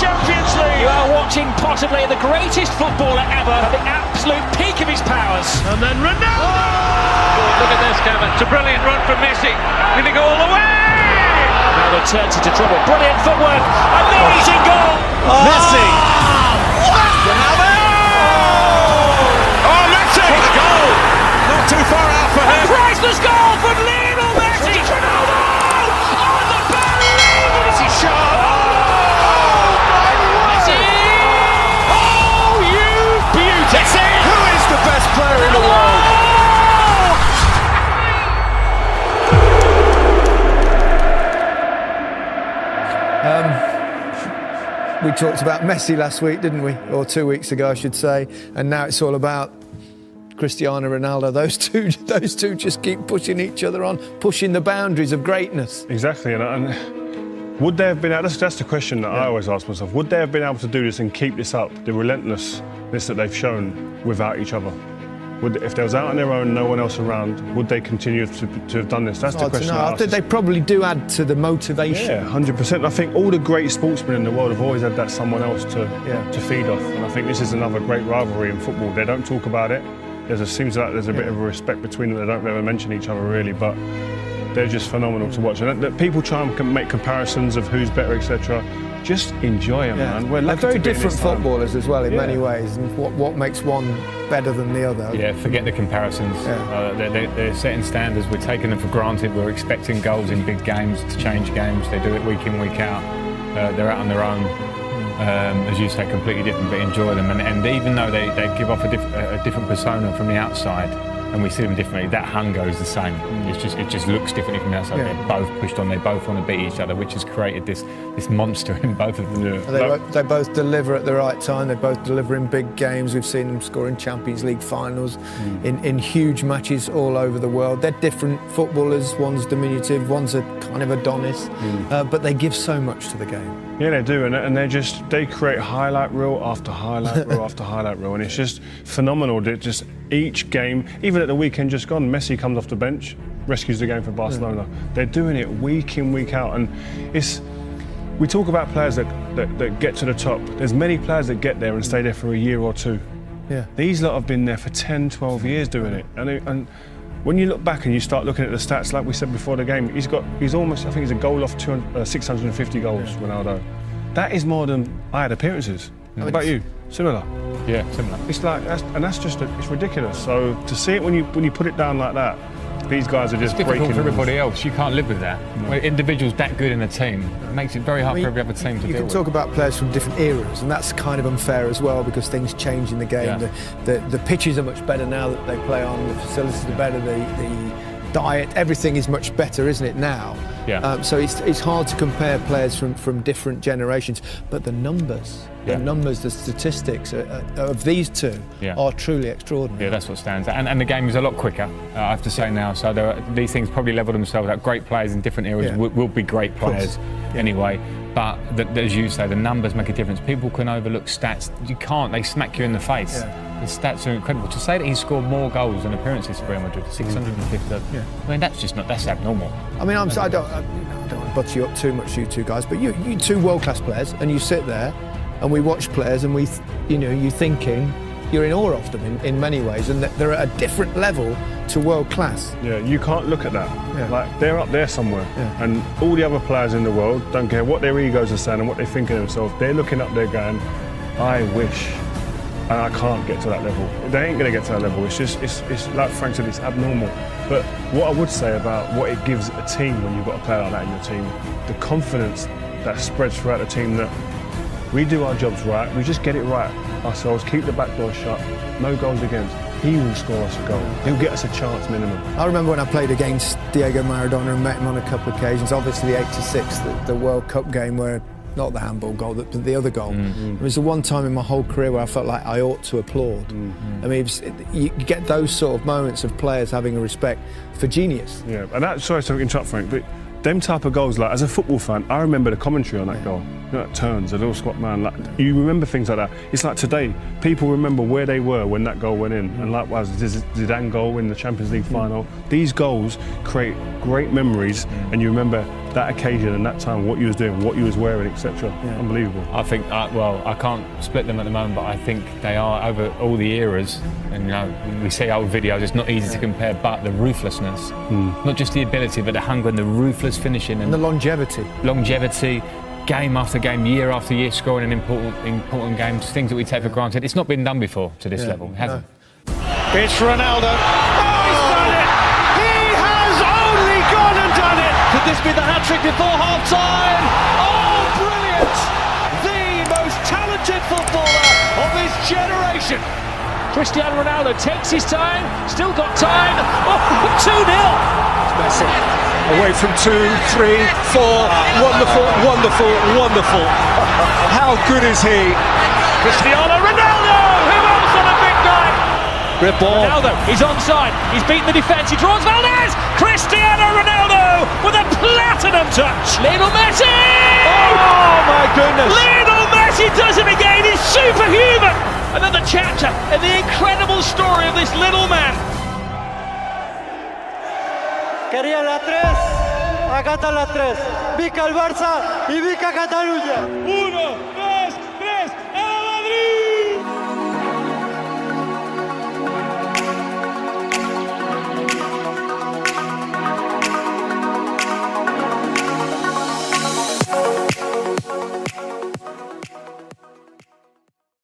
Champions League. You are watching possibly the greatest footballer ever at the absolute peak of his powers. And then Ronaldo! Oh, look at this, Kevin. It's a brilliant run from Messi. Going to go all the way! Ronaldo turns into trouble. Brilliant footwork. And then he's in goal. Messi! Ronaldo! Oh, Messi! What a goal! Not too far out for him. A priceless goal from Lionel Messi. Ronaldo! Oh, the barrier! Messi shot! Messi! Oh, you beauty! Who is the best player in the world? We talked about Messi last week, didn't we? Or 2 weeks ago, I should say. And now it's all about Cristiano Ronaldo. Those two just keep pushing each other on, pushing the boundaries of greatness. Exactly, and would they have been able, that's the question that I always ask myself, would they have been able to do this and keep this up, the relentlessness that they've shown without each other? If they was out on their own, no one else around, would they continue to have done this? That's the question I ask. They probably do add to the motivation. Yeah, 100%. I think all the great sportsmen in the world have always had that someone else to feed off. And I think this is another great rivalry in football. They don't talk about it. Seems like there's a bit of a respect between them. They don't ever mention each other really, but they're just phenomenal to watch. And people try and make comparisons of who's better, etc. Just enjoy them, man. They're very different footballers as well in many ways. And what makes one better than the other? Yeah, forget the comparisons. They're setting standards. We're taking them for granted. We're expecting goals in big games to change games. They do it week in, week out. They're out on their own. As you say, completely different, but enjoy them. And even though they give off a different persona from the outside, and we see them differently, that hunger is the same. It just looks differently from the outside. They're both pushed on. They both want to beat each other, which has created this monster in both of them. They both deliver at the right time. They both deliver in big games. We've seen them score in Champions League finals, in huge matches all over the world. They're different footballers. One's diminutive, one's a kind of Adonis, but they give so much to the game. Yeah, they do, and they create highlight reel after highlight reel after highlight reel, and it's just phenomenal. That just each game, even at the weekend just gone, Messi comes off the bench, rescues the game for Barcelona. They're doing it week in, week out, and we talk about players that get to the top. There's many players that get there and stay there for a year or two. Yeah. These lot have been there for 10, 12 years doing it, and when you look back and you start looking at the stats, like we said before the game, he's almost, I think he's a goal off 650 goals, Ronaldo. That is more than I had appearances. How about you? Similar? Yeah, similar. It's like, it's ridiculous. So to see it when you put it down like that, these guys are just breaking. It's difficult for everybody else. You can't live with that. No. When individuals that good in a team, it makes it very hard for every other team to deal with. You can talk about players from different eras, and that's kind of unfair as well because things change in the game. Yeah. The pitches are much better now that they play on. The facilities are better. The diet, everything is much better, isn't it now? Yeah. So it's hard to compare players from different generations, but the numbers. The numbers, the statistics of these two are truly extraordinary. Yeah, that's what stands out. And the game is a lot quicker, I have to say now. So these things probably level themselves out. Great players in different eras will be great players anyway. But as you say, the numbers make a difference. People can overlook stats. You can't. They smack you in the face. The stats are incredible. To say that he's scored more goals than appearances for Real Madrid, 650. I mean, that's abnormal. I mean, I don't want to butter you up too much, you two guys, but you two world-class players, and you sit there. And we watch players and you're thinking, you're in awe of them in many ways, and they're at a different level to world class. Yeah, you can't look at that. Yeah. Like, they're up there somewhere. Yeah. And all the other players in the world don't care what their egos are saying and what they think of themselves. They're looking up there going, I wish, and I can't get to that level. They ain't going to get to that level. It's like Frank said, it's abnormal. But what I would say about what it gives a team when you've got a player like that in your team, the confidence that spreads throughout the team that we do our jobs right, we just get it right ourselves, keep the back door shut, no goals against. He will score us a goal. He'll get us a chance minimum. I remember when I played against Diego Maradona and met him on a couple of occasions, obviously the '86, the World Cup game where, not the handball goal, but the other goal. It was the one time in my whole career where I felt like I ought to applaud. I mean, you get those sort of moments of players having a respect for genius. Yeah, and sorry to interrupt, Frank, but them type of goals, like as a football fan, I remember the commentary on that goal. You know, that turns, a little squat man, like you remember things like that. It's like today, people remember where they were when that goal went in, and likewise the Zidane goal in the Champions League final. These goals create great memories, and you remember that occasion and that time, what you was doing, what you was wearing, etc. Unbelievable. I think, well, I can't split them at the moment, but I think they are over all the eras. And you know, we see old videos, it's not easy to compare, but the ruthlessness, not just the ability, but the hunger and the ruthless finishing And the longevity. Game after game, year after year, scoring in important games, things that we take for granted. It's not been done before to this level. It hasn't. It's Ronaldo. Oh, he's done it! He has only gone and done it! Could this be the hat-trick before half-time? Oh, brilliant! The most talented footballer of this generation. Cristiano Ronaldo takes his time, still got time. Oh, 2-0. Messi away from 2, 3, 4. Wonderful, wonderful, wonderful. How good is he? Cristiano Ronaldo! Who else on a big night? Grip ball. Ronaldo, he's onside. He's beaten the defence. He draws Valdez. Cristiano Ronaldo with a platinum touch. Lionel Messi! Oh my goodness! Lionel Messi does it again. He's superhuman. Another chapter in the incredible story of this little man. Quería la 3, acá está la 3. Vica el Barça y Vica Cataluña. 1, 2.